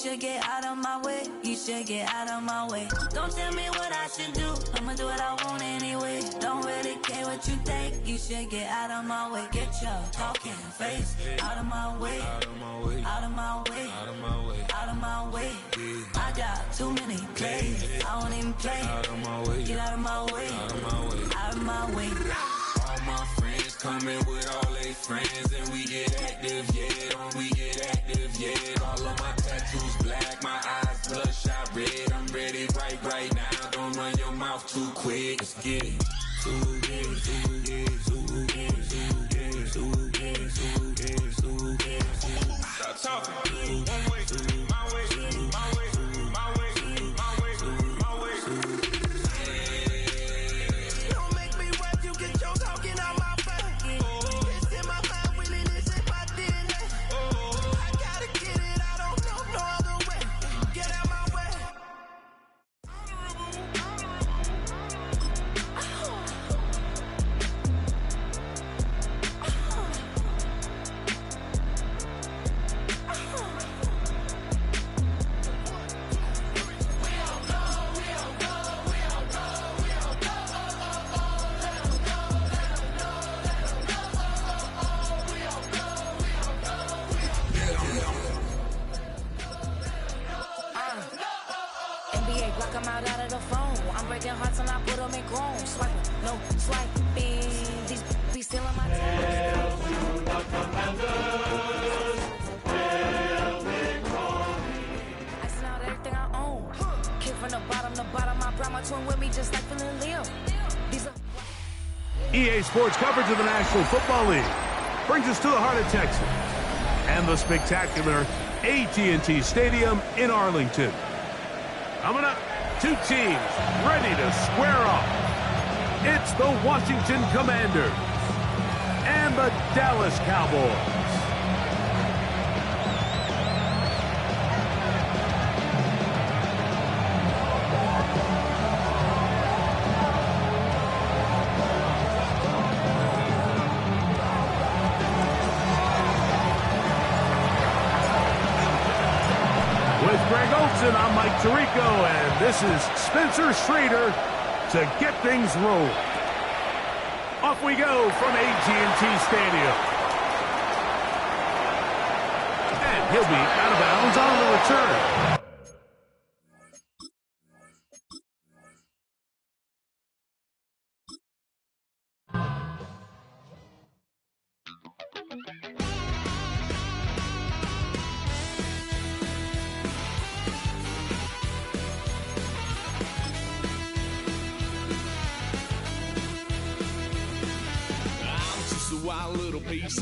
should get out of my way. You should get out of my way. Don't tell me what I should do. I'ma do what I want anyway. Don't really care what you think. You should get out of my way. Get your talking face out of my way. Out of my way. Out of my way. Out of my way. Out of my way. I got too many plays. I won't even play. Out of my way. Get out of my way. Out of my way. Out of my way. All my friends coming with all their friends, and we get active, yeah. Don't we get active, yeah. All of my tattoos black, my eyes bloodshot red. I'm ready right now. Don't run your mouth too quick. Let's get it. Stop talking. One way, my way, my way, my way, my way, my way. Don't make me rap, you get your talking out my face. It's in my mind, really, this is my DNA. I gotta get it, I don't know no other way. Get out my way. NBA, block them out of the phone. I'm breaking hearts and I put them in chrome. Swiping, no swiping. These be stealing my time. Icing out everything I own. Kick from the bottom to bottom. I brought my twin with me just like Phil and Leo. These are EA Sports coverage of the National Football League brings us to the heart of Texas and the spectacular AT&T Stadium in Arlington. Coming up, two teams ready to square off. It's the Washington Commanders and the Dallas Cowboys. With Greg Olson, I'm Mike Tirico, and this is Spencer Schrader to get things rolling. Off we go from AT&T Stadium. And he'll be out of bounds on the return. A wild little piece.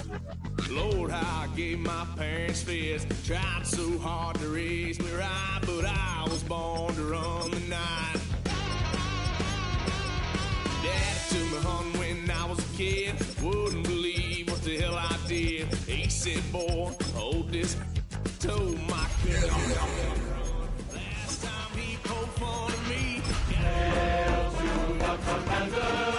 Lord, how I gave my parents fits. Tried so hard to raise me right, but I was born to run the night. Daddy took me hunting when I was a kid. Wouldn't believe what the hell I did. He said, boy, hold this toe, my kid. Last time he poked fun of me. Hail to the Commanders.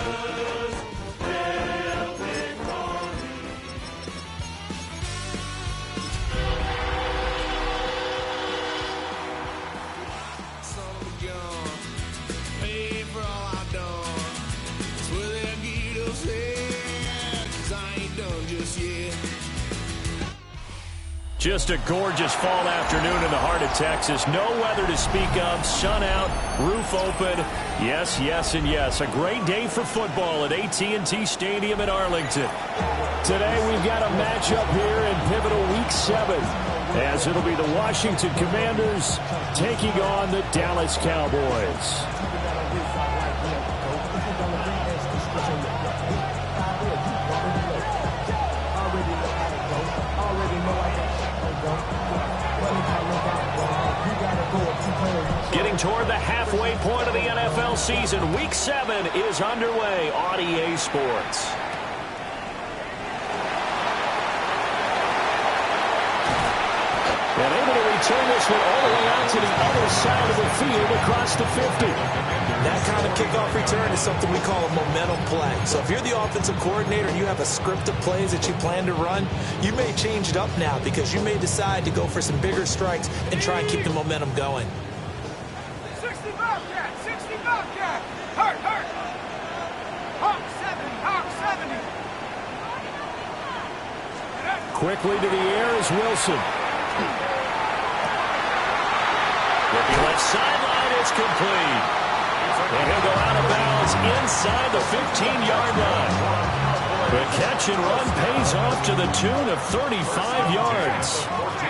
Just a gorgeous fall afternoon in the heart of Texas. No weather to speak of. Sun out, roof open. Yes, yes, and yes. A great day for football at AT&T Stadium in Arlington. Today we've got a matchup here in pivotal Week 7, as it'll be the Washington Commanders taking on the Dallas Cowboys. Getting toward the halfway point of the NFL season, Week 7 is underway on EA Sports. And able to return this one all the way out to the other side of the field across the 50. That kind of kickoff return is something we call a momentum play. So if you're the offensive coordinator and you have a script of plays that you plan to run, you may change it up now because you may decide to go for some bigger strikes and try and keep the momentum going. 60 Bobcat, 60 Bobcat. Hurt, hurt. Hawk 70, Hawk 70. Quickly to the air is Wilson. Looking left sideline, it's complete. And he'll go out of bounds inside the 15-yard line. The catch and run pays off to the tune of 35 yards.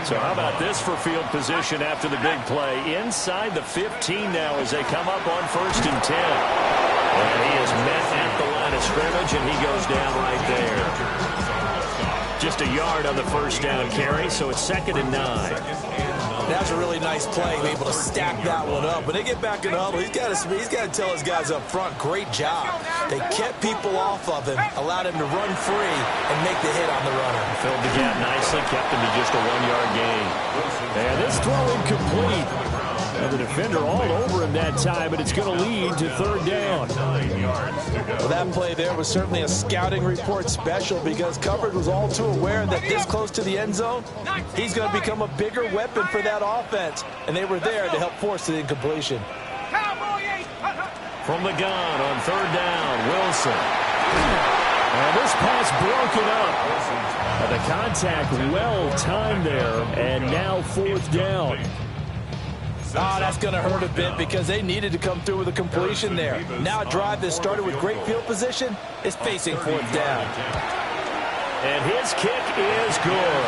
So how about this for field position after the big play? Inside the 15 now as they come up on 1st and 10. And he is met at the line of scrimmage, and he goes down right there. Just a yard on the first down carry, so it's 2nd and 9. That's a really nice play, able to stack that one up. When they get back in the huddle, he's got to tell his guys up front, great job. They kept people off of him, allowed him to run free, and make the hit on the runner. Filled the gap nicely, kept him to just a 1-yard gain. And this throw incomplete. And the defender all over him that time, but it's going to lead to 3rd down. Well, that play there was certainly a scouting report special because coverage was all too aware that this close to the end zone, he's going to become a bigger weapon for that offense. And they were there to help force the incompletion. From the gun on 3rd down, Wilson. And this pass broken up. And the contact well timed there, and now 4th down. Oh, that's going to hurt a bit because they needed to come through with a completion there. Now a drive that started with great field position is facing 4th down. And his kick is good.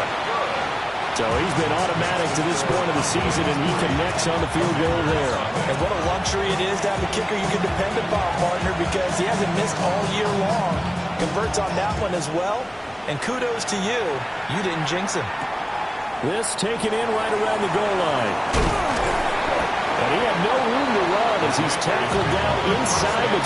So he's been automatic to this point of the season, and he connects on the field goal there. And what a luxury it is to have a kicker you can depend upon, partner, because he hasn't missed all year long. Converts on that one as well. And kudos to you. You didn't jinx him. This taken in right around the goal line. And he had no room to run as he's tackled down inside the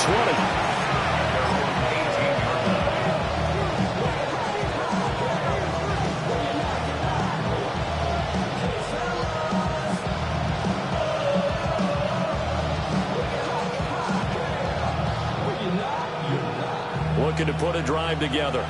20. Looking to put a drive together.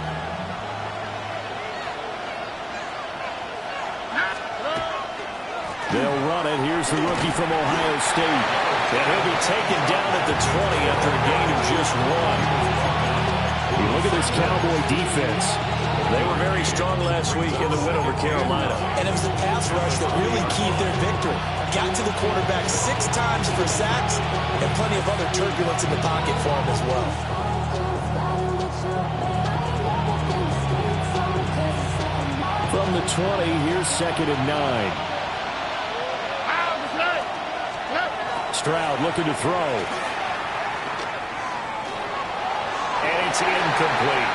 They'll run it. Here's the rookie from Ohio State. And he'll be taken down at the 20 after a gain of just 1. You look at this Cowboy defense. They were very strong last week in the win over Carolina. And it was the pass rush that really keyed their victory. Got to the quarterback 6 times for sacks and plenty of other turbulence in the pocket for him as well. From the 20, here's 2nd and 9. Stroud looking to throw. And it's incomplete.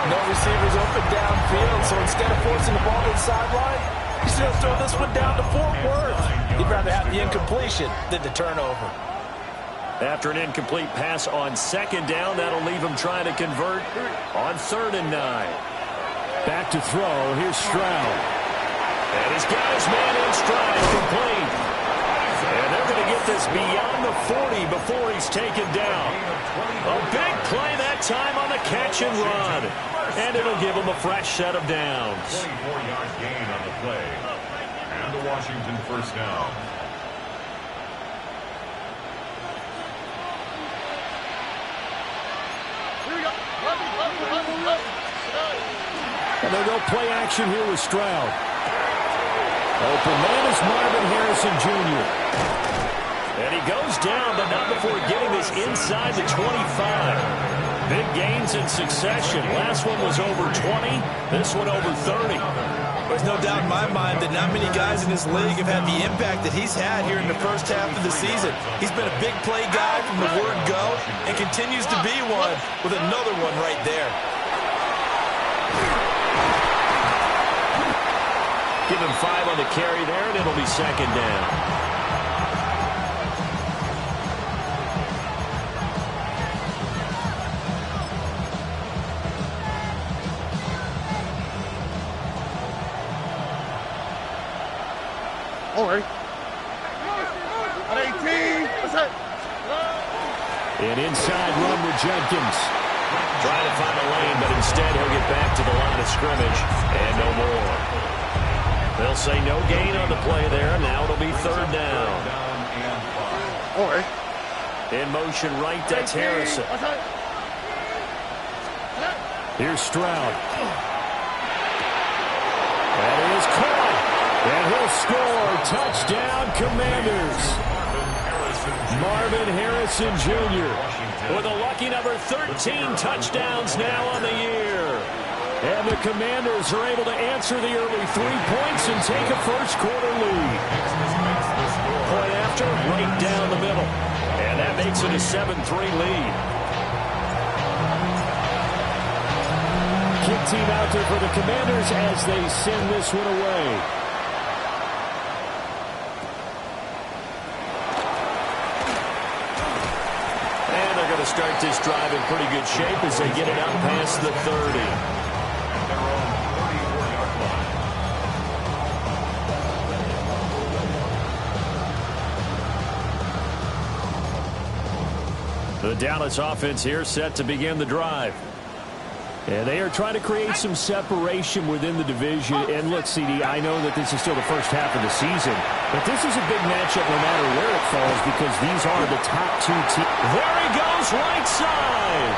No receivers open downfield, so instead of forcing the ball to the sideline, he's going to throw this one down to Fort Worth. He'd rather have the incompletion than the turnover. After an incomplete pass on 2nd down, that'll leave him trying to convert on 3rd and 9. Back to throw. Here's Stroud. And he's got his man in stride, complete. And they're going to get this beyond the 40 before he's taken down. A big play that time on the catch and run. And it'll give him a fresh set of downs. 24-yard gain on the play. And the Washington 1st down. And they'll go play action here with Stroud. Open man is Marvin Harrison Jr. And he goes down, but not before getting this inside the 25. Big gains in succession. Last one was over 20. This one over 30. There's no doubt in my mind that not many guys in this league have had the impact that he's had here in the first half of the season. He's been a big play guy from the word go and continues to be one with another one right there. Give him 5 on the carry there, and it'll be 2nd down. All right. At 18. What's that? An inside run with Jenkins. Trying to find a lane, but instead he'll get back to the line of scrimmage, and no more. They'll say no gain on the play there. Now it'll be third down. In motion right, that's Harrison. Here's Stroud. That is caught. And he'll score. Touchdown, Commanders. Marvin Harrison Jr. with a lucky number 13 touchdowns now on the year. And the Commanders are able to answer the early 3 points and take a first-quarter lead. Point after, right down the middle. And that makes it a 7-3 lead. Kick team out there for the Commanders as they send this one away. And they're going to start this drive in pretty good shape as they get it up past the 30. The Dallas offense here set to begin the drive. And they are trying to create some separation within the division. And look, CD, I know that this is still the first half of the season, but this is a big matchup no matter where it falls because these are the top two teams. There he goes, right side.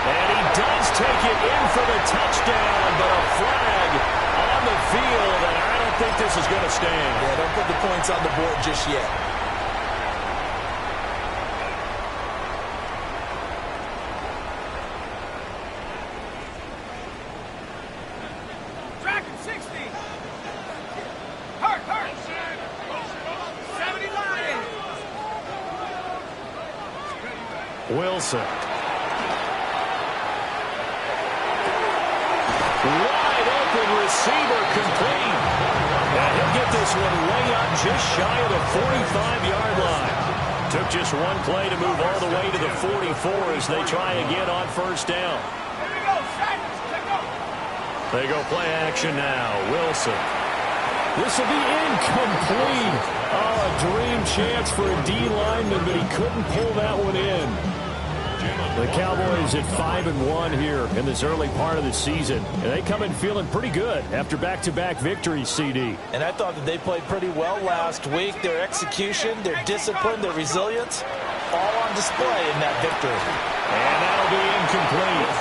And he does take it in for the touchdown, but a flag on the field, and I don't think this is going to stand. Yeah, don't put the points on the board just yet. Wilson. Wide open receiver complete. And he'll get this one way up just shy of the 45-yard line. Took just one play to move all the way to the 44 as they try again on first down. They go play action now. Wilson. This will be incomplete. Oh, a dream chance for a D lineman, but he couldn't pull that one in. The Cowboys at 5-1 here in this early part of the season. And they come in feeling pretty good after back-to-back victories, CD. And I thought that they played pretty well last week. Their execution, their discipline, their resilience, all on display in that victory. And that'll be incomplete.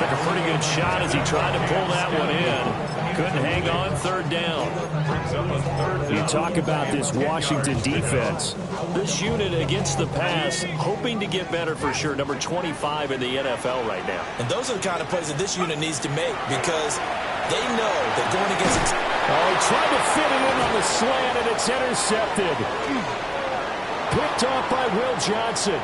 Took a pretty good shot as he tried to pull that one in. Couldn't hang on, third down. You talk about this Washington defense. This unit against the pass, hoping to get better for sure. Number 25 in the NFL right now. And those are the kind of plays that this unit needs to make because they know that going against... Oh, he tried to fit it in on the slant, and it's intercepted. Picked off by Will Johnson.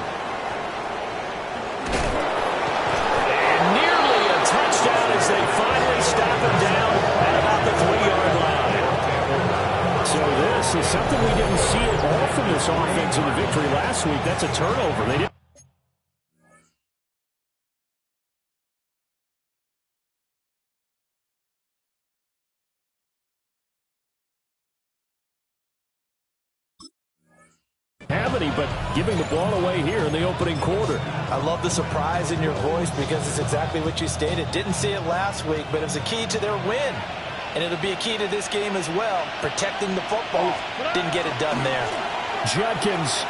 And nearly a touchdown as they finally stop him down at about the 3-yard line. So this is something we didn't see at all from this offense in the victory last week. That's a turnover. They didn't. But giving the ball away here in the opening quarter. I love the surprise in your voice because it's exactly what you stated. Didn't see it last week, but it was a key to their win. And it'll be a key to this game as well, protecting the football. Didn't get it done there. Judkins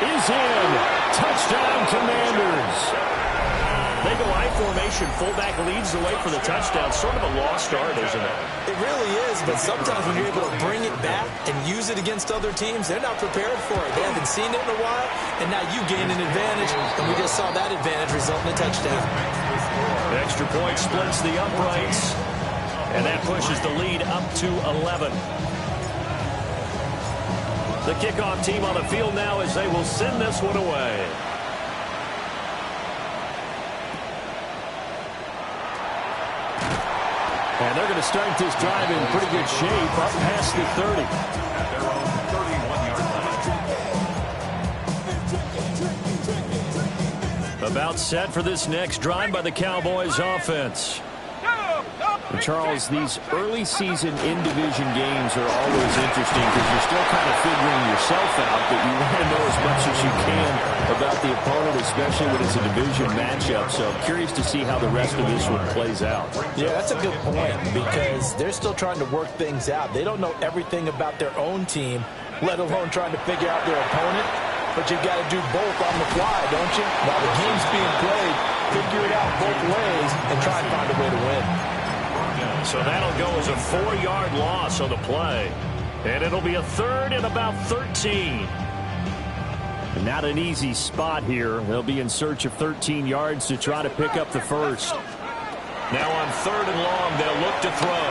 is in. Touchdown, Commanders. They go I formation. Fullback leads the way for the touchdown. Sort of a lost start, isn't it? It really is, but sometimes when you're able to bring it back and use it against other teams, they're not prepared for it. They haven't seen it in a while, and now you gain an advantage, and we just saw that advantage result in a touchdown. The extra point splits the uprights, and that pushes the lead up to 11. The kickoff team on the field now as they will send this one away. And they're going to start this drive in pretty good shape up past the 30. At their own 31-yard line. About set for this next drive by the Cowboys offense. And Charles, these early season in-division games are always interesting because you're still kind of figuring yourself out, but you want to know as much as you can about the opponent, especially when it's a division matchup. So I'm curious to see how the rest of this one plays out. Yeah, that's a good point because they're still trying to work things out. They don't know everything about their own team, let alone trying to figure out their opponent. But you've got to do both on the fly, don't you? While the game's being played, figure it out both ways and try and find a way to win. So that'll go as a 4-yard loss on the play. And it'll be a 3rd and about 13. Not an easy spot here. They'll be in search of 13 yards to try to pick up the first. Now on 3rd and long, they'll look to throw.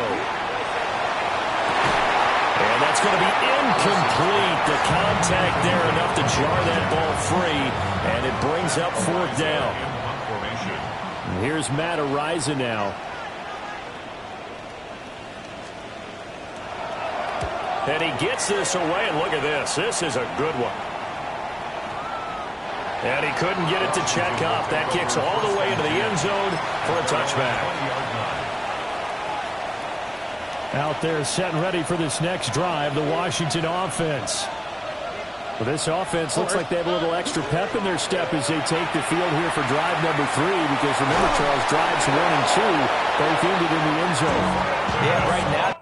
And that's going to be incomplete. The contact there enough to jar that ball free. And it brings up 4th down. And here's Matt Ariza now. And he gets this away. And look at this. This is a good one. And he couldn't get it to check up. That kicks all the way into the end zone for a touchback. Out there set and ready for this next drive, the Washington offense. Well, this offense looks like they have a little extra pep in their step as they take the field here for drive number 3. Because remember, Charles, drives 1 and 2 both ended in the end zone. Yeah, right now.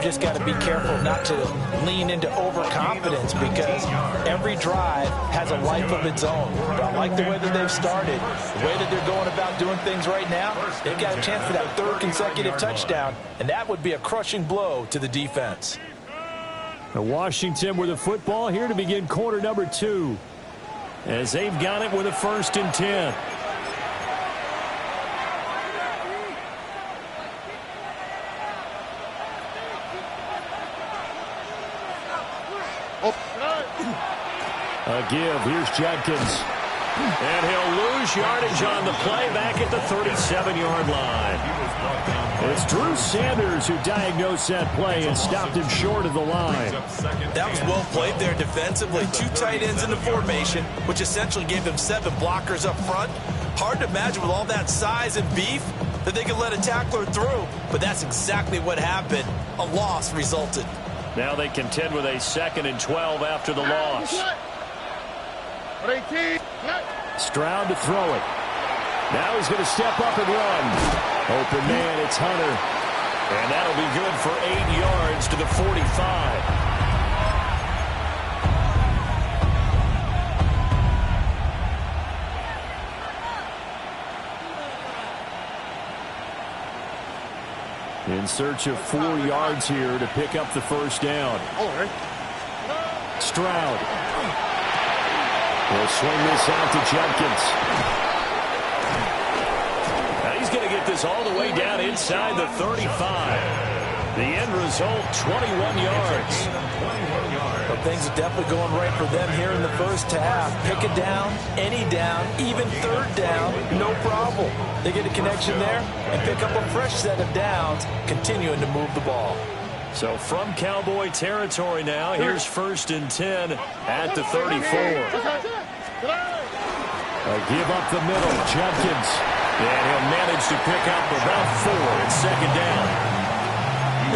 Just got to be careful not to lean into overconfidence because every drive has a life of its own. But I like the way that they've started, the way that they're going about doing things right now. They've got a chance for that 3rd consecutive touchdown, and that would be a crushing blow to the defense. Washington with the football here to begin quarter number 2 as they've got it with a 1st and 10. A give. Here's Judkins. And he'll lose yardage on the play back at the 37-yard line. It's Drew Sanders who diagnosed that play and stopped him short of the line. That was well played there defensively. 2 tight ends in the formation, which essentially gave them 7 blockers up front. Hard to imagine with all that size and beef that they could let a tackler through. But that's exactly what happened. A loss resulted. Now they contend with a 2nd and 12 after the loss. Stroud to throw it. Now he's going to step up and run. Open man, it's Hunter. And that'll be good for 8 yards to the 45. In search of 4 yards here to pick up the first down. Stroud. He'll swing this out to Judkins. Now he's going to get this all the way down inside the 35. The end result, 21 yards. But things are definitely going right for them here in the first half. Pick a down, any down, even 3rd down, no problem. They get a connection there and pick up a fresh set of downs, continuing to move the ball. So from Cowboy territory now, here's 1st and 10 at the 34. A give up the middle, Judkins. And he'll manage to pick up about 4 at 2nd down.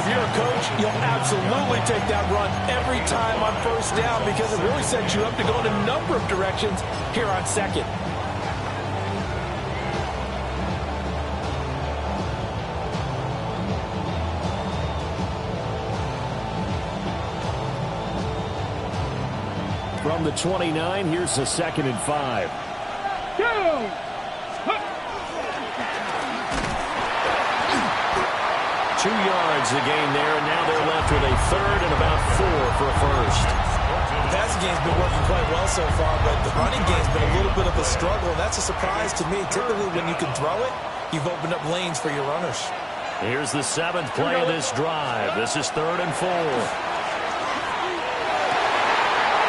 If you're a coach, you'll absolutely take that run every time on 1st down because it really sets you up to go in a number of directions here on 2nd. From the 29, here's a 2nd and 5. Go! 2 yards the gain there, and now they're left with a 3rd and about 4 for a first. The passing game's been working quite well so far, but the running game's been a little bit of a struggle, and that's a surprise to me. Typically, when you can throw it, you've opened up lanes for your runners. Here's the 7th play of this drive. This is 3rd and 4.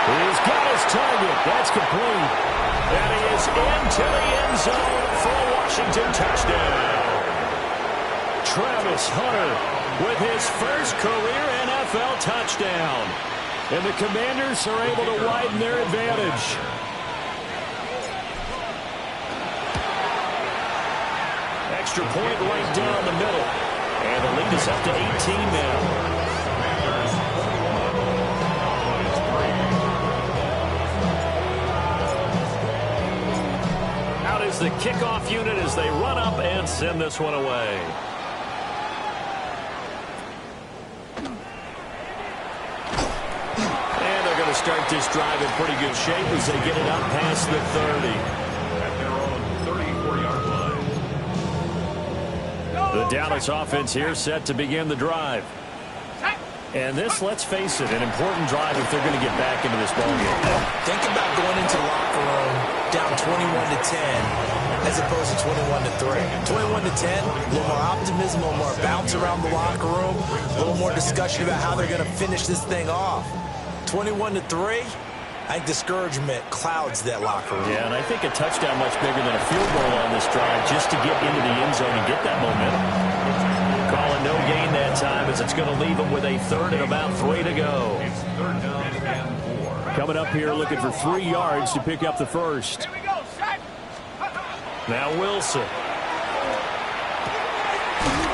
He's got his target. That's complete. And he is into the end zone for a Washington touchdown. Travis Hunter with his first career NFL touchdown. And the Commanders are able to widen their advantage. extra point right down the middle. And the lead is up to 18 now. Out is the kickoff unit as they run up and send this one away. And they're going to start this drive in pretty good shape as they get it up past the 30. At their own 34-yard line. The Dallas offense here set to begin the drive. And this, let's face it, an important drive if they're going to get back into this ballgame. Think about going into the locker room down 21-10 as opposed to 21-3. 21-10, a little more optimism, a little more bounce around the locker room, a little more discussion about how they're going to finish this thing off. 21-3, I think discouragement clouds that locker room. Yeah, and I think a touchdown much bigger than a field goal on this drive just to get into the end zone and get that momentum. Calling no gain that time as it's going to leave them with a third and about 3 to go. It's third down and 4. Coming up here looking for 3 yards to pick up the first. Now Wilson.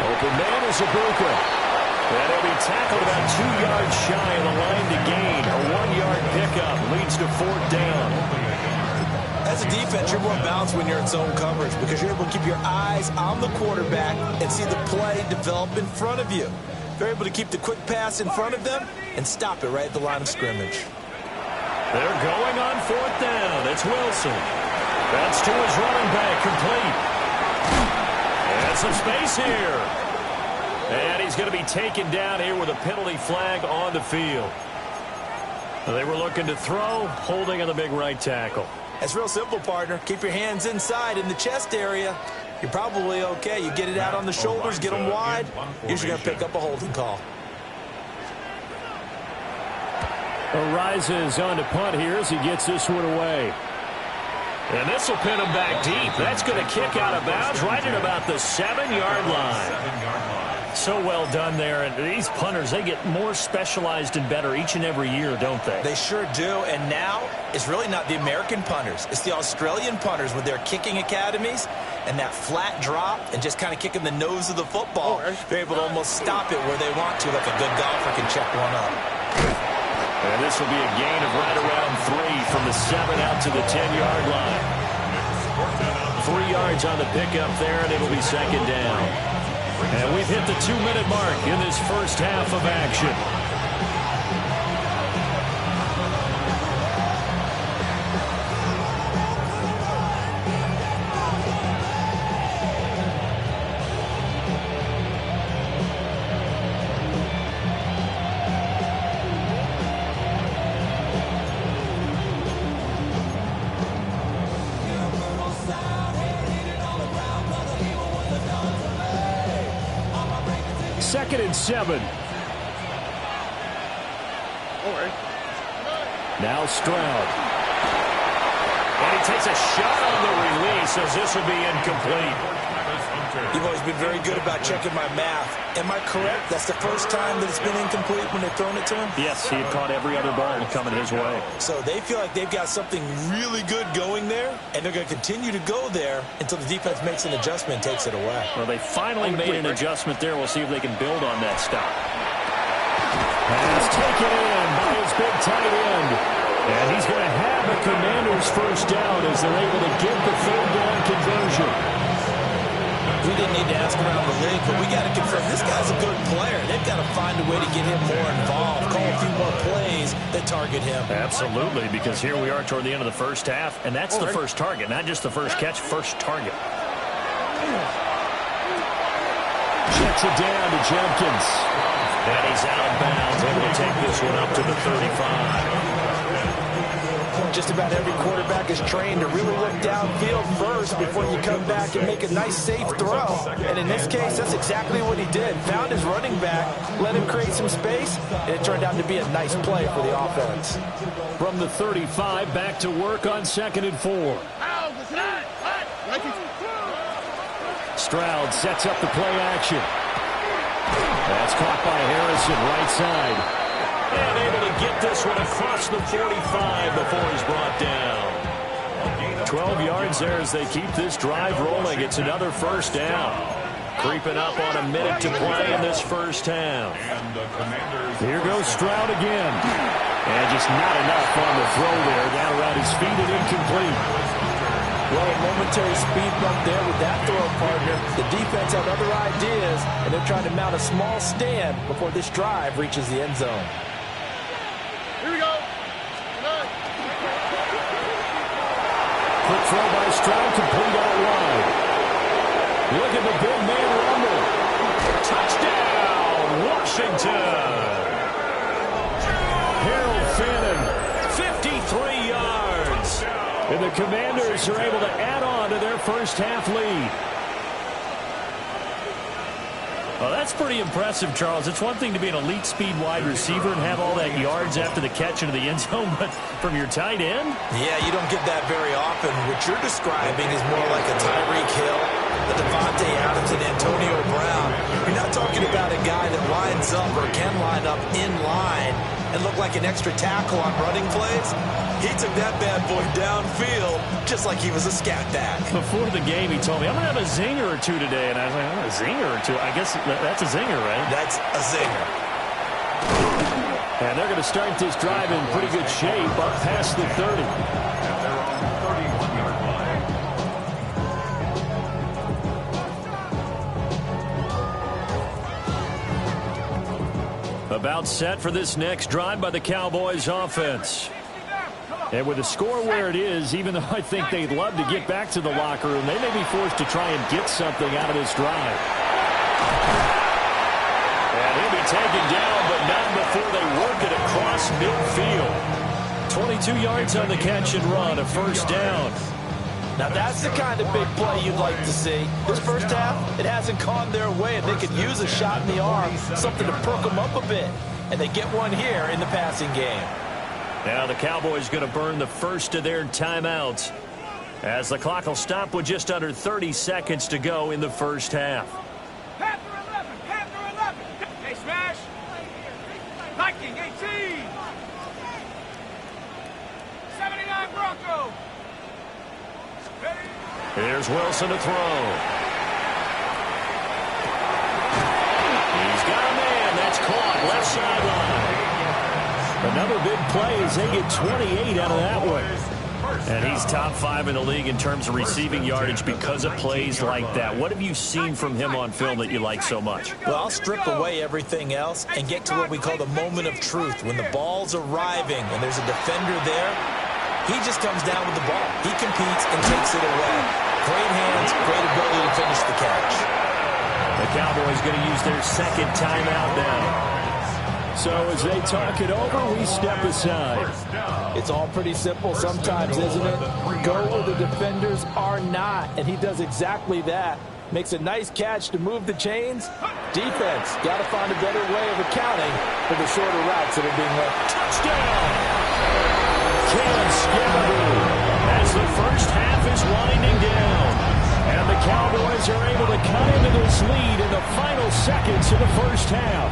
Open man is Ibuka. And he'll be tackled about 2 yards shy of the line to gain. A 1-yard pickup leads to 4th down. As a defense, you're more balanced when you're in zone coverage because you're able to keep your eyes on the quarterback and see the play develop in front of you. They're able to keep the quick pass in front of them and stop it right at the line of scrimmage. They're going on 4th down. It's Wilson. That's to his running back, complete. And some space here. And he's going to be taken down here with a penalty flag on the field. They were looking to throw, holding on the big right tackle. It's real simple, partner. Keep your hands inside in the chest area. You're probably okay. You get it out on the shoulders, get them wide. Usually going to pick up a holding call. Arises on to punt here as he gets this one away. And this will pin him back deep. That's going to kick out of bounds right at about the 7-yard line. So well done there. And these punters, they get more specialized and better each and every year, don't they? They sure do. And now it's really not the American punters. It's the Australian punters with their kicking academies and that flat drop and just kind of kicking the nose of the football. They're able to almost stop it where they want to, like a good golfer can check one up. And this will be a gain of right around 3 from the 7 out to the 10-yard line. 3 yards on the pickup there, and it'll be 2nd down. And we've hit the 2-minute mark in this first half of action. Second and 7. Now Stroud. And he takes a shot on the release as this will be incomplete. You've always been very good about checking my math. Am I correct? That's the first time that it's been incomplete when they've thrown it to him? Yes, he had caught every other ball coming his way. So they feel like they've got something really good going there, and they're going to continue to go there until the defense makes an adjustment and takes it away. Well, they finally made an adjustment there. We'll see if they can build on that stop. Pass taken in by his big tight end. And he's going to have a Commanders first down as they're able to get the 3rd down conversion. We didn't need to ask around the league, but we got to confirm this guy's a good player. They've got to find a way to get him more involved, call a few more plays that target him. Absolutely, because here we are toward the end of the first half, and that's the first target, not just the first catch, first target. Checks it down to Jenkins. And he's out of bounds, able to take this one up to the 35. Just about every quarterback is trained to really look downfield first before you come back and make a nice, safe throw. And in this case, that's exactly what he did. Found his running back, let him create some space, and it turned out to be a nice play for the offense. From the 35, back to work on 2nd and 4. Stroud sets up the play action. That's caught by Harrison, right side. And able to get this one across the 45 before he's brought down. 12 yards there as they keep this drive rolling. It's another first down. Creeping up on a minute to play in this first half. Here goes Stroud again. And just not enough on the throw there. Down around his feet and incomplete. Well, a momentary speed bump there with that throw, partner. The defense had other ideas, and they're trying to mount a small stand before this drive reaches the end zone. Here we go. Quick throw by Stroud, complete out wide. Look at the big man rumble. Touchdown, Washington. Harold Fannin, 53 yards. And the Commanders are able to add on to their first half lead. Well, that's pretty impressive, Charles. It's one thing to be an elite speed wide receiver and have all that yards after the catch into the end zone, but from your tight end? Yeah, you don't get that very often. What you're describing is more like a Tyreek Hill, a Devontae Adams, and Antonio Brown. You're not talking about a guy that lines up or can line up in line and look like an extra tackle on running plays. He took that bad boy downfield just like he was a scat back. Before the game, he told me, I'm going to have a zinger or two today. And I was like, oh, a zinger or two? I guess that's a zinger, right? That's a zinger. And they're going to start this drive in pretty good shape up past the 30. About set for this next drive by the Cowboys offense. And with the score where it is, even though I think they'd love to get back to the locker room, they may be forced to try and get something out of this drive. And he'll be taken down, but not before they work it across midfield. 22 yards on the catch and run, a first down. Now that's the kind of big play you'd like to see. This first half, it hasn't gone their way, and they could use a shot in the arm, something to perk them up a bit. And they get one here in the passing game. Now the Cowboys going to burn the first of their timeouts as the clock will stop with just under 30 seconds to go in the first half. Panther 11. Hey, smash. Viking 18. 79 Bronco. Here's Wilson to throw. He's got a man. That's caught. Left sideline. Another big play as they get 28 out of that one. And he's top 5 in the league in terms of receiving yardage because of plays like that. What have you seen from him on film that you like so much? Well, I'll strip away everything else and get to what we call the moment of truth. When the ball's arriving and there's a defender there, he just comes down with the ball. He competes and takes it away. Great hands, great ability to finish the catch. The Cowboys going to use their second timeout now. So as they talk it over, we step aside. It's all pretty simple sometimes, isn't it? Go where the defenders are not, and he does exactly that. Makes a nice catch to move the chains. Defense, got to find a better way of accounting for the shorter routes that are being left. Touchdown! Cam Scatterby as the first half is winding down. And the Cowboys are able to cut into this lead in the final seconds of the first half.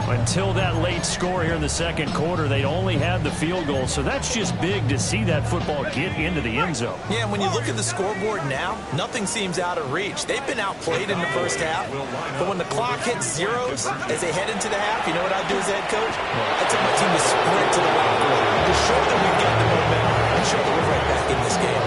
Until that late score here in the second quarter, they'd only had the field goal, so that's just big to see that football get into the end zone. Yeah, and when you look at the scoreboard now, nothing seems out of reach. They've been outplayed in the first half, but when the clock hits zeros as they head into the half, you know what I'd do as head coach? I'd tell my team to sprint to the locker room to show that we've got the momentum and show that we're right back in this game.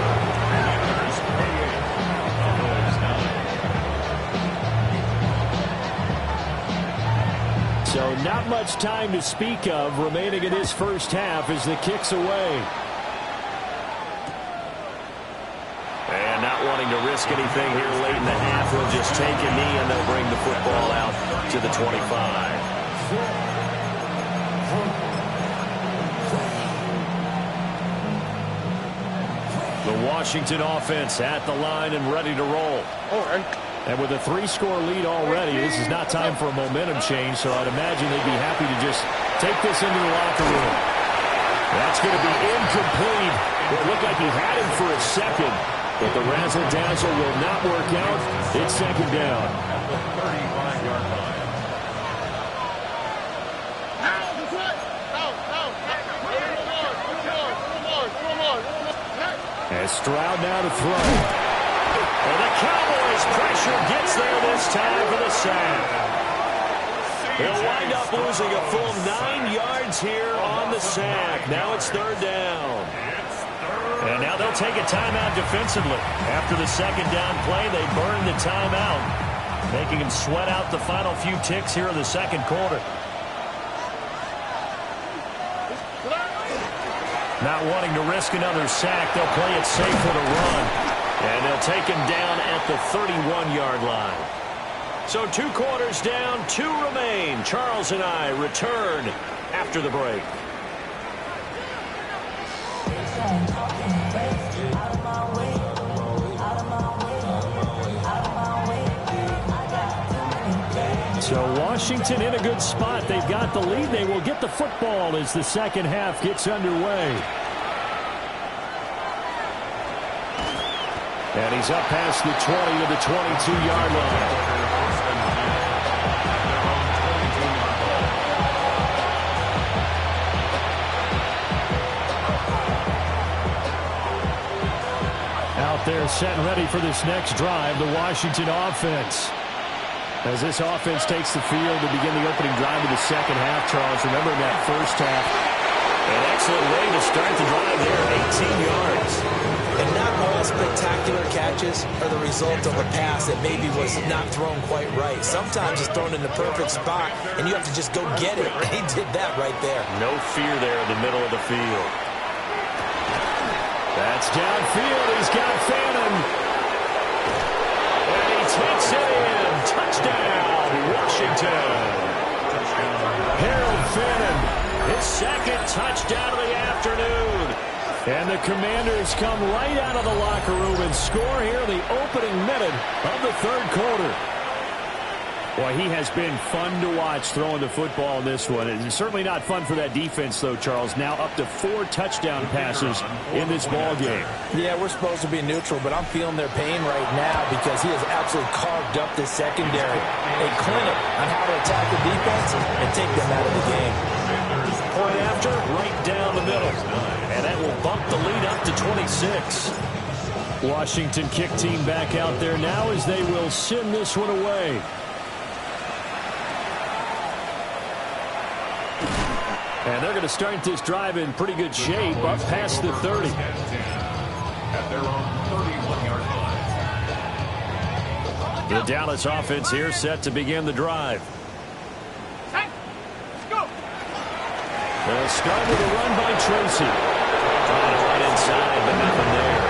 So not much time to speak of remaining in this first half as the kick's away. And not wanting to risk anything here late in the half, they'll just take a knee and they'll bring the football out to the 25. The Washington offense at the line and ready to roll. And with a 3-score lead already, this is not time for a momentum change, so I'd imagine they'd be happy to just take this into the locker room. That's going to be incomplete. It looked like he had him for a second, but the razzle-dazzle will not work out. It's second down. And Stroud now to throw. And the Cowboys' pressure gets there this time for the sack. They'll wind up losing a full 9 yards here on the sack. Now it's 3rd down. And now they'll take a timeout defensively. After the 2nd down play, they burn the timeout, making them sweat out the final few ticks here in the 2nd quarter. Not wanting to risk another sack, they'll play it safe with a run. And they'll take him down at the 31-yard line. So 2 quarters down, 2 remain. Charles and I return after the break. So Washington in a good spot. They've got the lead. They will get the football as the 2nd half gets underway. And he's up past the 20 to the 22-yard line. Out there set and ready for this next drive, the Washington offense. As this offense takes the field to begin the opening drive of the 2nd half, Charles, remember in that 1st half, an excellent way to start the drive there, 18 yards. And not all spectacular catches are the result of a pass that maybe was not thrown quite right. Sometimes it's thrown in the perfect spot, and you have to just go get it. And he did that right there. No fear there in the middle of the field. That's downfield. He's got Fannin. And he takes it in. Touchdown, Washington. Harold Fannin, his 2nd touchdown of the afternoon. And the Commanders come right out of the locker room and score here in the opening minute of the 3rd quarter. Boy, he has been fun to watch throwing the football in this one. It's certainly not fun for that defense, though, Charles. Now up to 4 touchdown passes in this ball game. Yeah, we're supposed to be neutral, but I'm feeling their pain right now because he has absolutely carved up the secondary. A clinic on how to attack the defense and take them out of the game. Point after, right down the middle. And that will bump the lead up to 26. Washington kick team back out there now as they will send this one away. And they're going to start this drive in pretty good shape up past the 30. At their own 31-yard line. The Dallas offense here set to begin the drive. Let's go. They'll start with a run by Tracy. Right inside, but nothing there.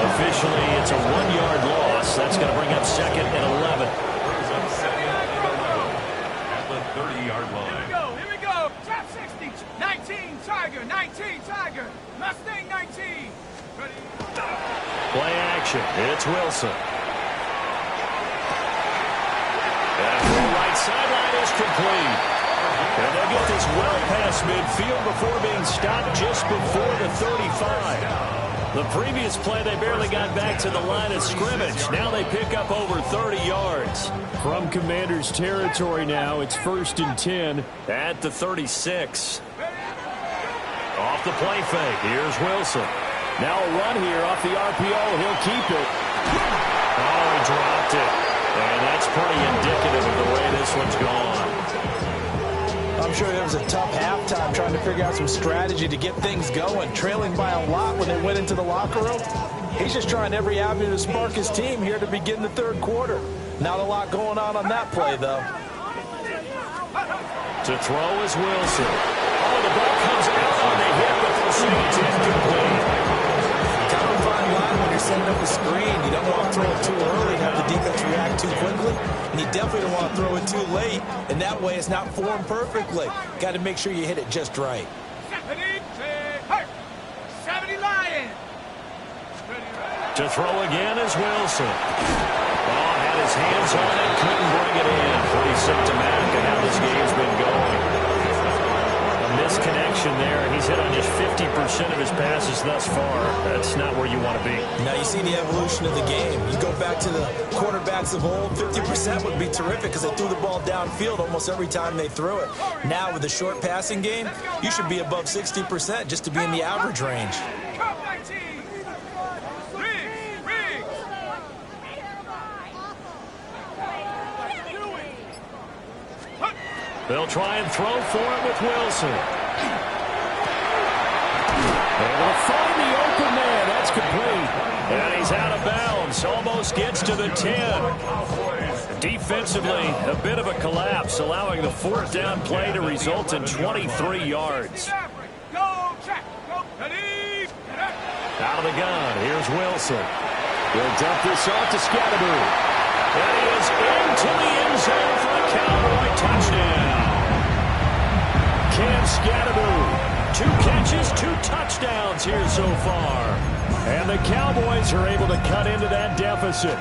Officially, it's a 1-yard loss. That's going to bring up 2nd and 11. At the 30-yard line. Here we go. Top 60. 19, Tiger. 19, Tiger. Mustang 19. Ready. Play action. It's Wilson. That right sideline is complete. And they'll get this well past midfield before being stopped just before the 35. The previous play, they barely got back to the line of scrimmage. Now they pick up over 30 yards. From Commanders territory now, it's 1st and 10 at the 36. Off the play fake, here's Wilson. Now a run here off the RPO. He'll keep it. Oh, he dropped it. And that's pretty indicative of the way this one's gone. I'm sure it was a tough halftime trying to figure out some strategy to get things going. Trailing by a lot when they went into the locker room. He's just trying every avenue to spark his team here to begin the 3rd quarter. Not a lot going on that play, though. To throw is Wilson. Oh, the ball comes out on the hit, but they'll say it's incomplete. Kind of a fine line when you're setting up a screen. You don't want to throw it too early and have the defense react too quickly. And you definitely don't want to throw it too late. And that way it's not formed perfectly. Got to make sure you hit it just right. 70 Lions. To throw again is Wilson. Oh, had his hands on it, couldn't bring it in. Pretty symptomatic of how this game's been going. A misconnection there. He's hit on just 50% of his passes thus far. That's not where you want to be. Now you see the evolution of the game. You go back to the quarterbacks of old, 50% would be terrific because they threw the ball downfield almost every time they threw it. Now with the short passing game, you should be above 60% just to be in the average range. They'll try and throw for it with Wilson. Able to find the open man. That's complete. And he's out of bounds. Almost gets to the 10. Defensively, a bit of a collapse, allowing the fourth down play to result in 23 yards. Go, check. Go, Out of the gun, here's Wilson. He'll dump this off to Scatterbury. And he is into the end zone for a Cowboy touchdown. Cam Scatterbury. 2 catches, 2 touchdowns here so far. And the Cowboys are able to cut into that deficit.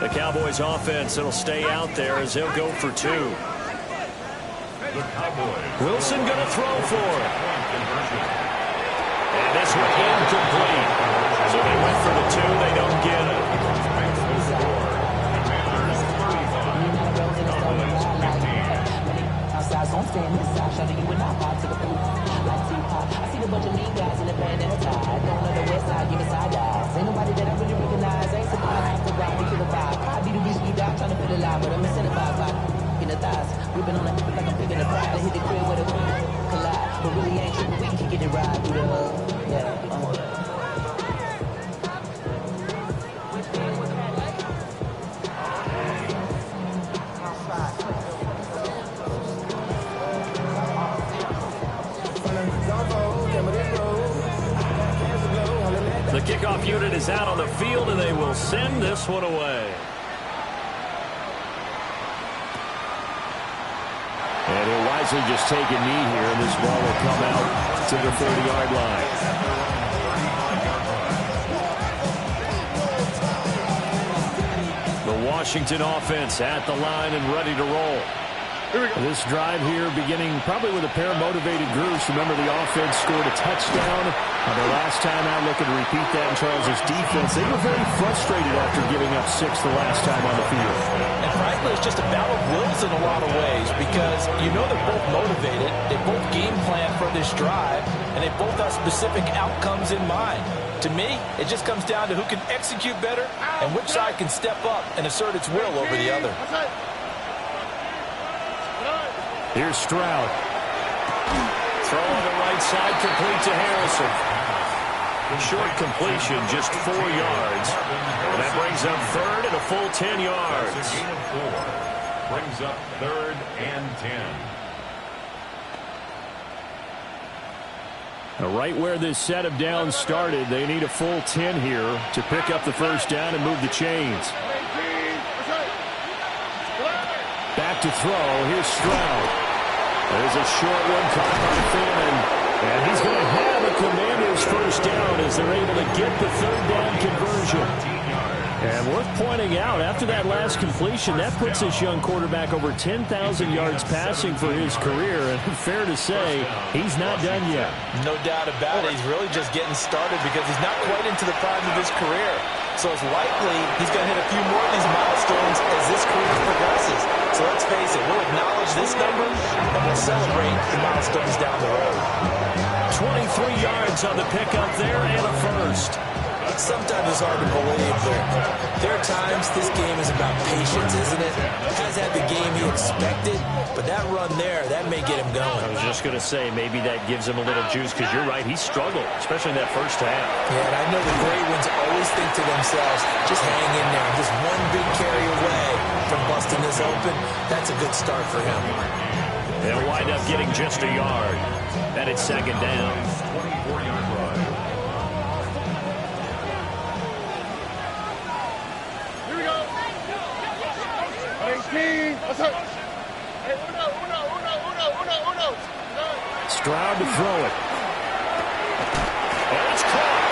The Cowboys offense, it'll stay out there as they'll go for 2. Wilson going to throw for it. And this one incomplete. So they went for the 2, they don't get it. I see the bunch of mean guys in the band and a tie. Going on the west side, giving side eyes. Ain't nobody that I really recognize. Ain't surprised to rock me to the vibe. I be the beast we die, trying to feel alive, but I'm incentivized by in the thighs. Ripping on it like I'm picking a pride. I hit the crib with a collide, but really ain't tripping. We can kick it right through the The kickoff unit is out on the field, and they will send this one away. And he'll wisely just take a knee here, and this ball will come out to the 30-yard line. The Washington offense at the line and ready to roll. This drive here beginning probably with a pair of motivated groups. Remember, the offense scored a touchdown on their last time out. Looking to repeat that in Charles' defense. They were very frustrated after giving up 6 the last time on the field. And frankly, it's just a battle of wills in a lot of ways because you know they're both motivated. They both game plan for this drive, and they both have specific outcomes in mind. To me, it just comes down to who can execute better and which side can step up and assert its will over the other. Here's Stroud. Throw on the right side, complete to Harrison. Short completion, just 4 yards. And that brings up third and a full 10 yards. That's a gain of 4. Brings up 3rd and 10. Now, right where this set of downs started, they need a full 10 here to pick up the first down and move the chains. Back to throw. Here's Stroud. There's a short one caught by Fannin. And he's going to have a Commanders first down as they're able to get the 3rd down conversion. And worth pointing out, after that last completion, that puts this young quarterback over 10,000 yards passing for his career. And fair to say, he's not done yet. No doubt about it. He's really just getting started because he's not quite into the prime of his career. So it's likely he's going to hit a few more of these milestones as this career progresses. So let's face it, we'll acknowledge this number and we'll celebrate the milestones down the road. 23 yards on the pickup there and a first. Sometimes it's hard to believe, but there are times this game is about patience, isn't it? Has had the game he expected, but that run there, that may get him going. I was just going to say, maybe that gives him a little juice, because you're right, he struggled, especially in that first half. Yeah, and I know the great ones always think to themselves, just hang in there. Just one big carry away from busting this open. That's a good start for him. They'll wind up getting just a yard. Then it's 2nd down. 24-yard run. Stroud to throw it. And it's caught.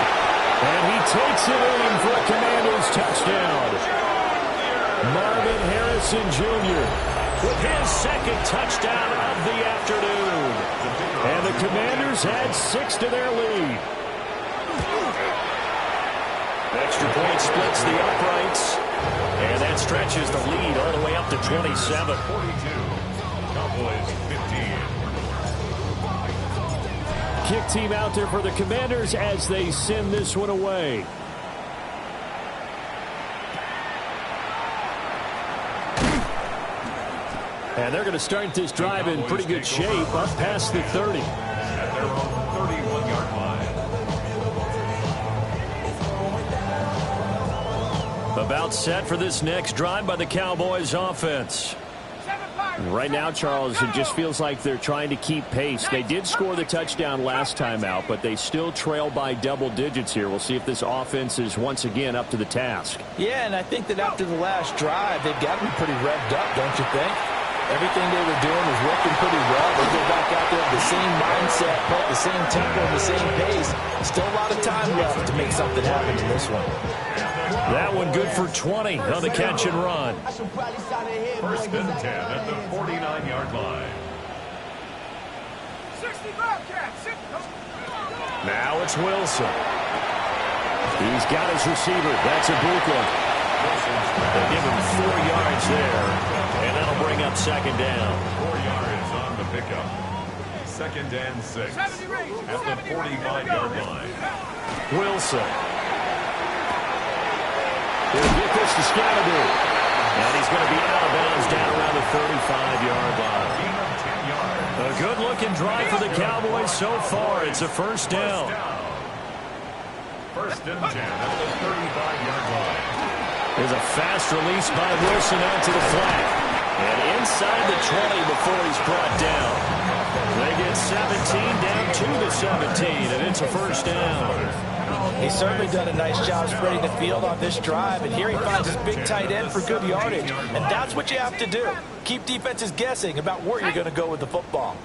And he takes it in for a Commanders touchdown. Marvin Harrison Jr. with his 2nd touchdown of the afternoon. And the Commanders add 6 to their lead. Extra point splits the uprights. And that stretches the lead all the way up to 27. 42. Cowboys 15. Kick team out there for the Commanders as they send this one away. And they're going to start this drive in pretty good shape up past the 30. At their own 31-yard line. About set for this next drive by the Cowboys offense. Right now, Charles, it just feels like they're trying to keep pace. They did score the touchdown last time out, but they still trail by double digits here. We'll see if this offense is once again up to the task. Yeah, and I think that after the last drive, they've got to be pretty revved up, don't you think? Everything they were doing was working pretty well. They go back out there with the same mindset, play at the same tempo, the same pace. Still a lot of time left to make something happen in this one. That one good for 20 on the catch and run. First and 10 at the 49-yard line. 65 cats. Now it's Wilson. He's got his receiver. That's Ibuka. They give him 4 yards there, and that'll bring up second down. 4 yards on the pickup. Second and 6 at the 45-yard line. Wilson. He'll get this to Scalabrine. And he's going to be out of bounds down around the 35-yard line. A good-looking drive for the Cowboys so far. It's a first down. First and 10 at the 35-yard line. There's a fast release by Wilson out to the flat. And inside the 20 before he's brought down. They get 17 down to the 17, and it's a first down. He's certainly done a nice job spreading the field on this drive, and here he finds his big tight end for good yardage. And that's what you have to do. Keep defenses guessing about where you're going to go with the football.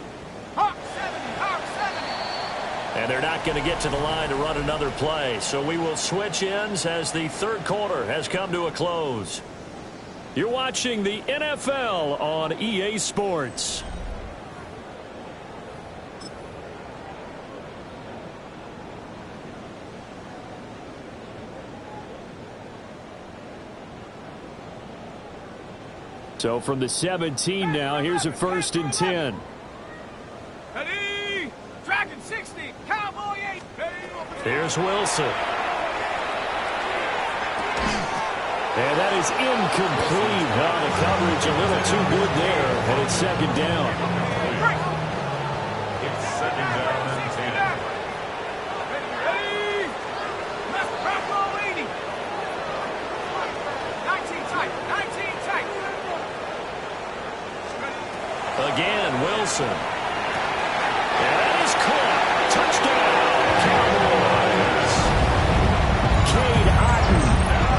And they're not going to get to the line to run another play. So we will switch ends as the third quarter has come to a close. You're watching the NFL on EA Sports. So from the 17 now, here's a first and 10. Ready? Dragon 60. Cowboy 8. Here's Wilson. And that is incomplete. The coverage a little too good there, and it's second down. It's second down and 10. Ready? Left Bravo 80. 19 tight. 19 tight. Again, Wilson. And that is caught. Touchdown, Cowboys. Cade Otton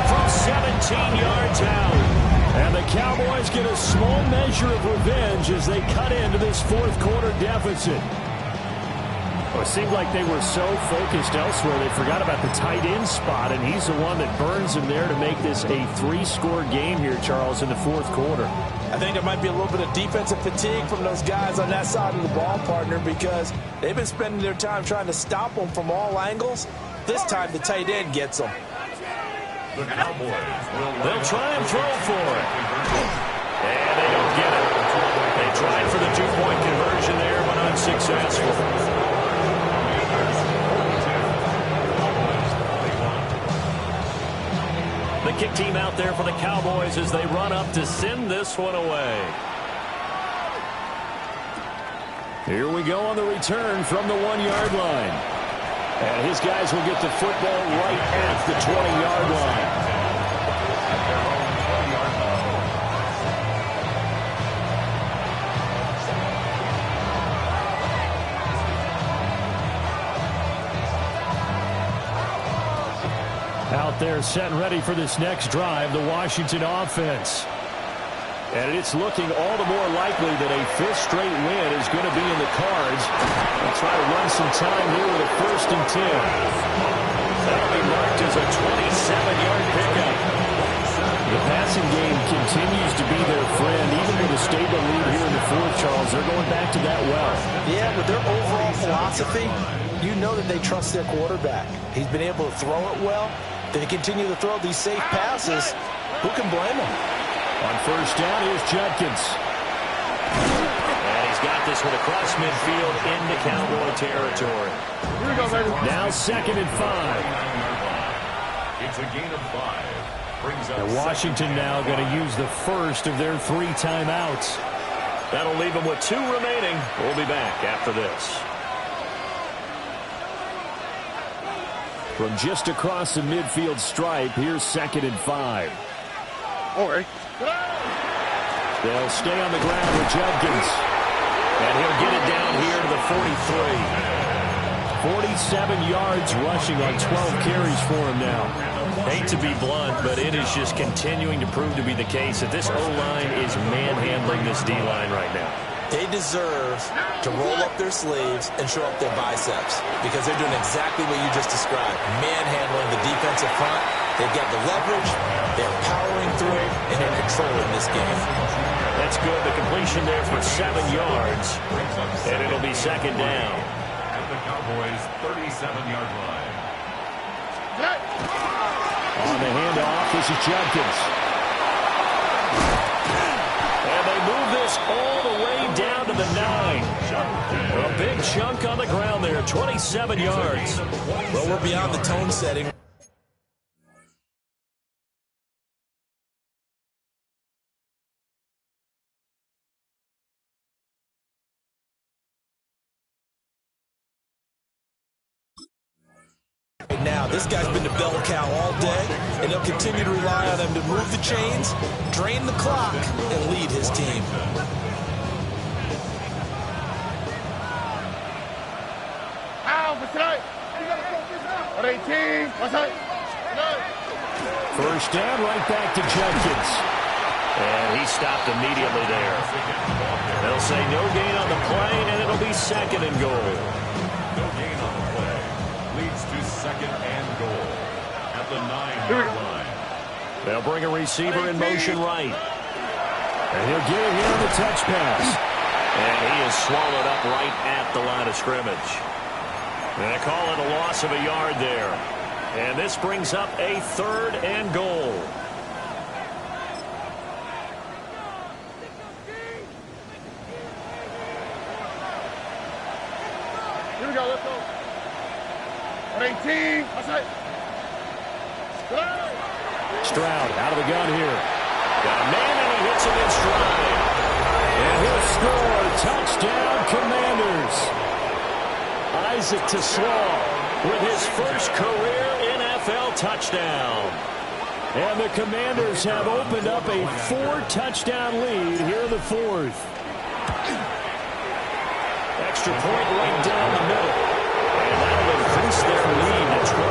from 17 yards out. And the Cowboys get a small measure of revenge as they cut into this fourth quarter deficit. Well, it seemed like they were so focused elsewhere they forgot about the tight end spot, and he's the one that burns them there to make this a 3-score game here, Charles, in the fourth quarter. I think there might be a little bit of defensive fatigue from those guys on that side of the ball, partner, because they've been spending their time trying to stop them from all angles. This time the tight end gets them. The Cowboys They'll try and throw for it. And they don't get it. They tried for the 2-point conversion there, but unsuccessful. The kick team out there for the Cowboys as they run up to send this one away. Here we go on the return from the 1-yard line. And his guys will get the football right at the 20-yard line. Out there set and ready for this next drive, the Washington offense. And it's looking all the more likely that a 5th straight win is going to be in the cards. They'll try to run some time here with a first and 10. That'll be marked as a 27-yard pickup. The passing game continues to be their friend, even with a stable lead here in the fourth, Charles. They're going back to that well. Yeah, with their overall philosophy, you know that they trust their quarterback. He's been able to throw it well. They continue to throw these safe passes. Who can blame them? On first down, here's Judkins. And he's got this one across midfield into Cowboy territory. Here we go, baby. Now 2nd and 5. It's a gain of 5. Brings up And Washington now going to use the first of their 3 timeouts. That'll leave them with 2 remaining. We'll be back after this. From just across the midfield stripe, here's 2nd and 5. All right. They'll stay on the ground with Judkins. And he'll get it down here to the 43. 47 yards rushing on 12 carries for him now. Hate to be blunt, but it is just continuing to prove to be the case that this O-line is manhandling this D-line right now. They deserve to roll up their sleeves and show up their biceps because they're doing exactly what you just described, manhandling the defensive front. They've got the leverage, they're powering through, and they're controlling this game. That's good. The completion there for 7 yards, and it'll be 2nd down. At the Cowboys' 37-yard line. On the handoff, this is Judkins. And they move this all the way down to the 9. A big chunk on the ground there, 27 yards. Well, we're beyond the tone setting. Now, this guy's been the bell cow all day, and they'll continue to rely on him to move the chains, drain the clock, and lead his team. First down, right back to Judkins. And he stopped immediately there. They'll say no gain on the play, and it'll be 2nd and goal. No gain on the play. Leads to 2nd and goal at the 9-yard line. They'll bring a receiver in motion right. And he'll get it here on the touch pass. And he is swallowed up right at the line of scrimmage. And they call it a loss of a yard there. And this brings up a 3rd and goal. Here we go, let's go. 18, outside. Stroud out of the gun here. Got a man and he hits him in stride. And he'll score. Touchdown, Commanders. Isaac Tesslaw with his first career NFL touchdown. And the Commanders have opened up a 4-touchdown lead here in the 4th. Extra point right down the middle. And that'll increase their lead to 28.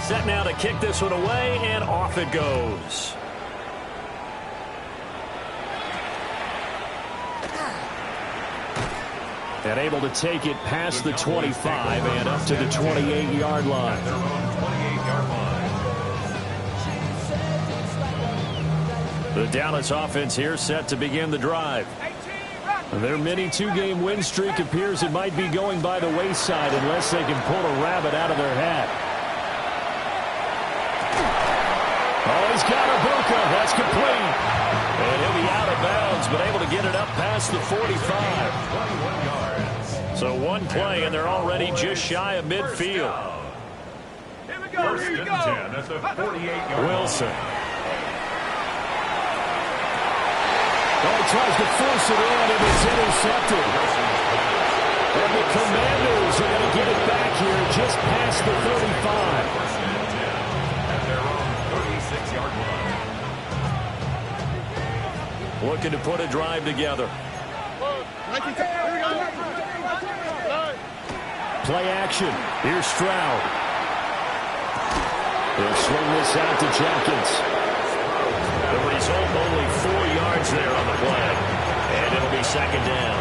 Set now to kick this one away, and off it goes. And able to take it past the 25 and up to the 28-yard line. Their own 28-yard line. The Dallas offense here set to begin the drive. Their mini 2-game win streak appears it might be going by the wayside unless they can pull a rabbit out of their hat. Oh, he's got Ibuka. That's complete. And he'll be out of bounds, but able to get it up past the 45. 21 yards. So one play, and they're already just shy of midfield. Here we go. First Here we and go. 10 at the 48-yard Wilson. Oh, he tries to force it in, and it's intercepted. And the Commanders are going to get it back here just past the 35. First and 10 at their own 36-yard line. Looking to put a drive together. Play action. Here's Stroud. They'll swing this out to Jenkins. The result, only 4 yards there on the play. And it'll be 2nd down.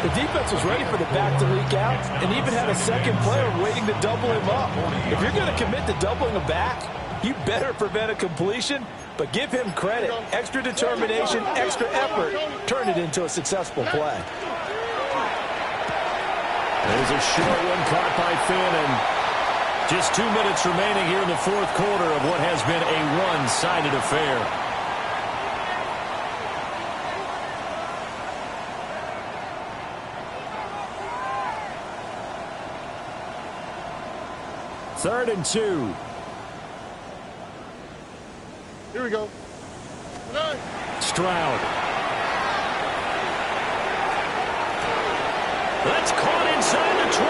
The defense was ready for the back to leak out and even had a second player waiting to double him up. If you're going to commit to doubling a back, you better prevent a completion, but give him credit. Extra determination, extra effort. Turn it into a successful play. There's a short one caught by Fannin. Just 2 minutes remaining here in the 4th quarter of what has been a one-sided affair. Third and 2. we go. Stroud. That's caught inside the 20.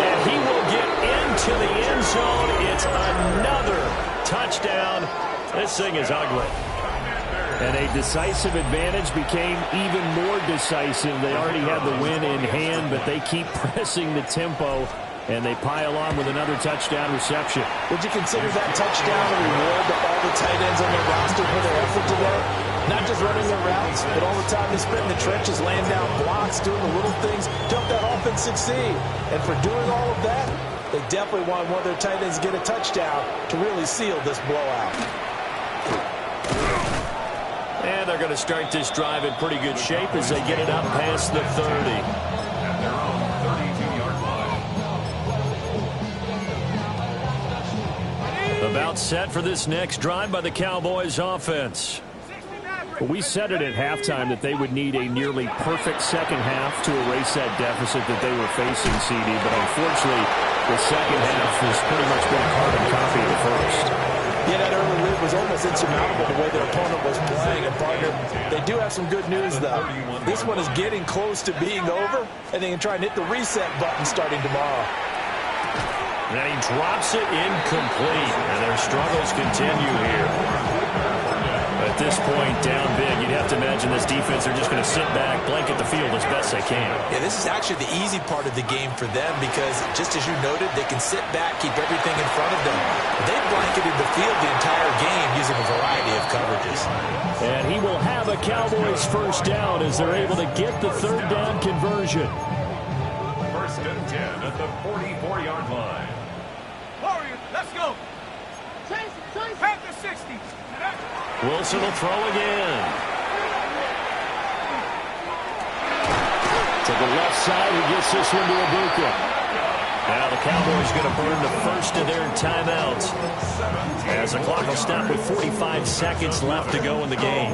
And he will get into the end zone. It's another touchdown. This thing is ugly. And a decisive advantage became even more decisive. They already had the win in hand, but they keep pressing the tempo, and they pile on with another touchdown reception. Would you consider that touchdown a reward to all the tight ends on their roster for their effort today? Not just running their routes, but all the time they spent in the trenches, laying down blocks, doing the little things to help that offense succeed. And for doing all of that, they definitely want one of their tight ends to get a touchdown to really seal this blowout. And they're going to start this drive in pretty good shape as they get it up past the 30. At their own 32-yard line. About set for this next drive by the Cowboys offense. We said it at halftime that they would need a nearly perfect second half to erase that deficit that they were facing, CD, but unfortunately the second half has pretty much been a carbon copy of the first. Yeah, that early lead was almost insurmountable the way their opponent was playing. And, partner, they do have some good news, though. This one is getting close to being over, and they can try and hit the reset button starting tomorrow. And he drops it incomplete. And their struggles continue here. At this point, down big, you'd have to imagine this defense, they're just going to sit back, blanket the field as best they can. Yeah, this is actually the easy part of the game for them because, just as you noted, they can sit back, keep everything in front of them. They blanketed the field the entire game using a variety of coverages. And he will have a Cowboys first down as they're able to get the third down conversion. First and 10 at the 44-yard line. Warriors, let's go. Panther 60. Wilson will throw again. To the left side, he gets this one to Ibuka. Now the Cowboys going to burn the first of their timeouts as the clock will stop with 45 seconds left to go in the game.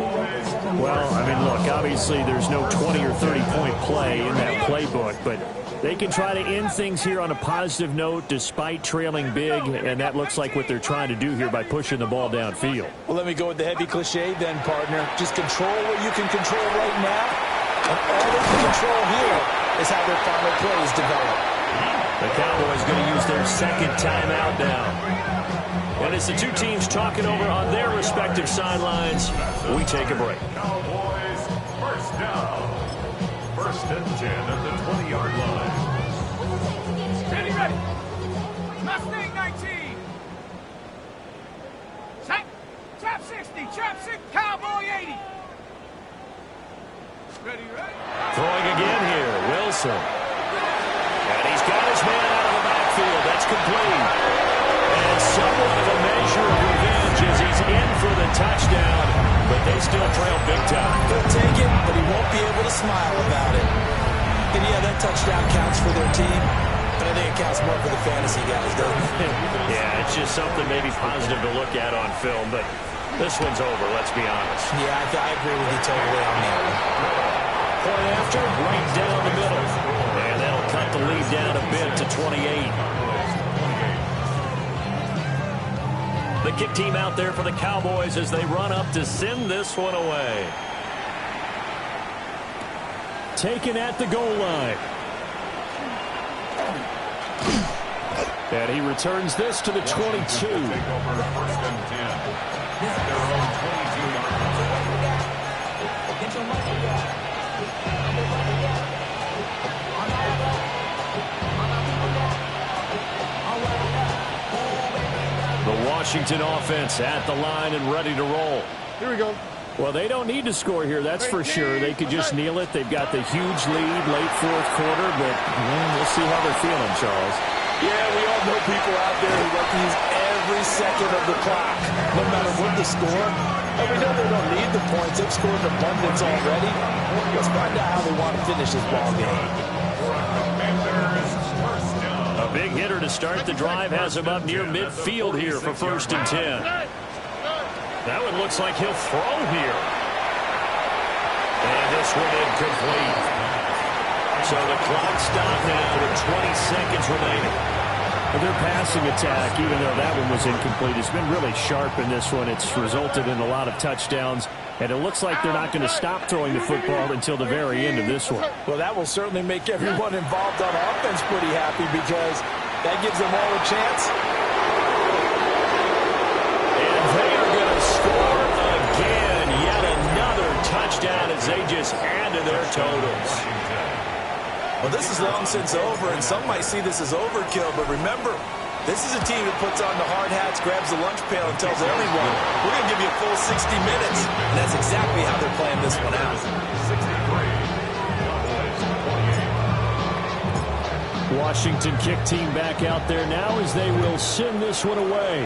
Well, I mean, look, obviously there's no 20 or 30-point play in that playbook, but they can try to end things here on a positive note despite trailing big, and that looks like what they're trying to do here by pushing the ball downfield. Well, let me go with the heavy cliche then, partner. Just control what you can control right now, and all they can control here is how their final plays develop. The Cowboys going to use their second timeout now. And as the two teams talking over on their respective sidelines, we take a break. Cowboys first down. First and 10 at the 20-yard line. Ready, ready. Mustang 19. Trap 60, trap 6, Cowboy 80. Ready, ready. Throwing again here, Wilson. And he's got his man out of the backfield. That's complete. And somewhat of a measure of revenge as he's in for the touchdown, but they still trail big time. He'll take it, but he won't be able to smile about it. And yeah, that touchdown counts for their team, but I think it counts more for the fantasy guys, doesn't it? Yeah, it's just something maybe positive to look at on film, but this one's over, let's be honest. Yeah, I agree with you totally on that one. Point after, right down the middle. And that'll cut the lead down a bit to 28. The kick team out there for the Cowboys as they run up to send this one away. Taken at the goal line. And he returns this to the 22. Take over first and 10. At their own 22-yard The Washington offense at the line and ready to roll. Here we go. Well, they don't need to score here, that's for sure. They could just kneel it. They've got the huge lead late fourth quarter, but we'll see how they're feeling, Charles. Yeah, we all know people out there who like to use every second of the clock, no matter what the score. And we know they don't need the points. They've scored in abundance already. Let's find out how they want to finish this ball game. A big hitter to start the drive has him up near midfield here for first and 10. That one looks like he'll throw here. And this one incomplete. So the clock stopped now with 20 seconds remaining. Their passing attack, even though that one was incomplete, has been really sharp in this one. It's resulted in a lot of touchdowns, and it looks like they're not going to stop throwing the football until the very end of this one. Well, that will certainly make everyone involved on offense pretty happy because that gives them all a chance. And they are going to score again. Yet another touchdown as they just add to their totals. Well, this is long since over, and some might see this as overkill, but remember, this is a team that puts on the hard hats, grabs the lunch pail, and tells everyone, we're going to give you a full 60 minutes. And that's exactly how they're playing this one out. Washington kick team back out there now as they will send this one away.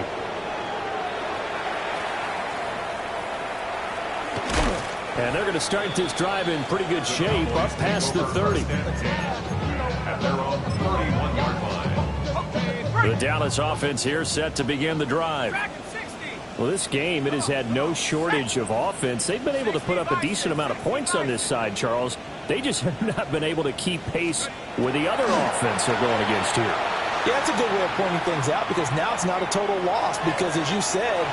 And they're going to start this drive in pretty good shape, up past the 30. At their own 31-yard line. The Dallas offense here set to begin the drive. Well, this game, it has had no shortage of offense. They've been able to put up a decent amount of points on this side, Charles. They just have not been able to keep pace with the other offense they're going against here. Yeah, that's a good way of pointing things out because now it's not a total loss because, as you said,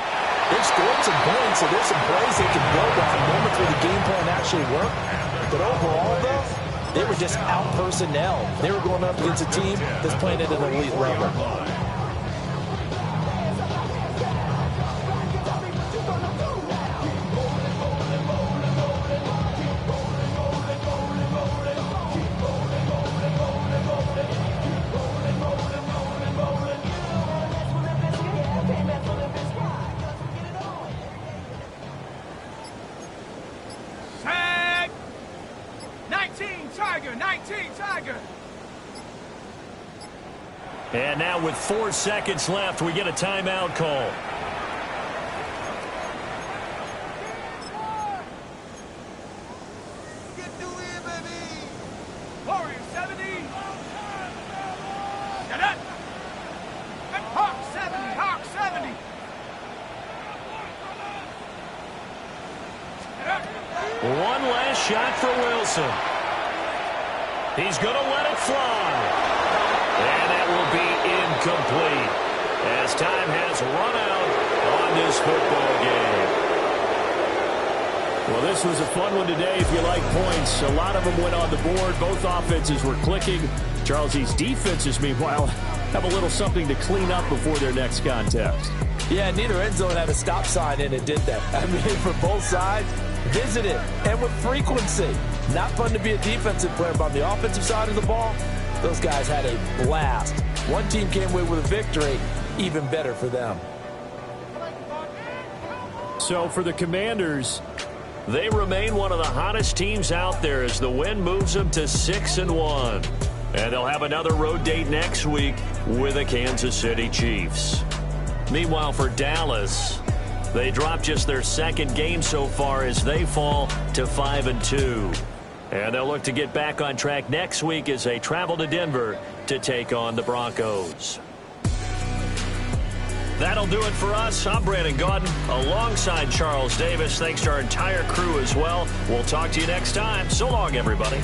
they've scored some points, so there's some plays they can build on, moments where the game plan actually worked. But overall, though, they were just out personnel. They were going up against a team that's playing at an elite level. And now with 4 seconds left, we get a timeout call. Warriors 70. Get it. Hawk 70. Hawk 70. One last shot for Wilson. He's going to let it fly. And that will be incomplete as time has run out on this football game. Well, this was a fun one today if you like points. A lot of them went on the board. Both offenses were clicking. Charles, these defenses, meanwhile, have a little something to clean up before their next contest. Yeah, neither end zone had a stop sign and it did that. I mean, for both sides, visit it, and with frequency. Not fun to be a defensive player, but on the offensive side of the ball, those guys had a blast. One team came away with a victory, even better for them. So for the Commanders, they remain one of the hottest teams out there as the win moves them to 6-1. And they'll have another road date next week with the Kansas City Chiefs. Meanwhile, for Dallas, they dropped just their second game so far as they fall to 5-2. And they'll look to get back on track next week as they travel to Denver to take on the Broncos. That'll do it for us. I'm Brandon Gaudin alongside Charles Davis. Thanks to our entire crew as well. We'll talk to you next time. So long, everybody.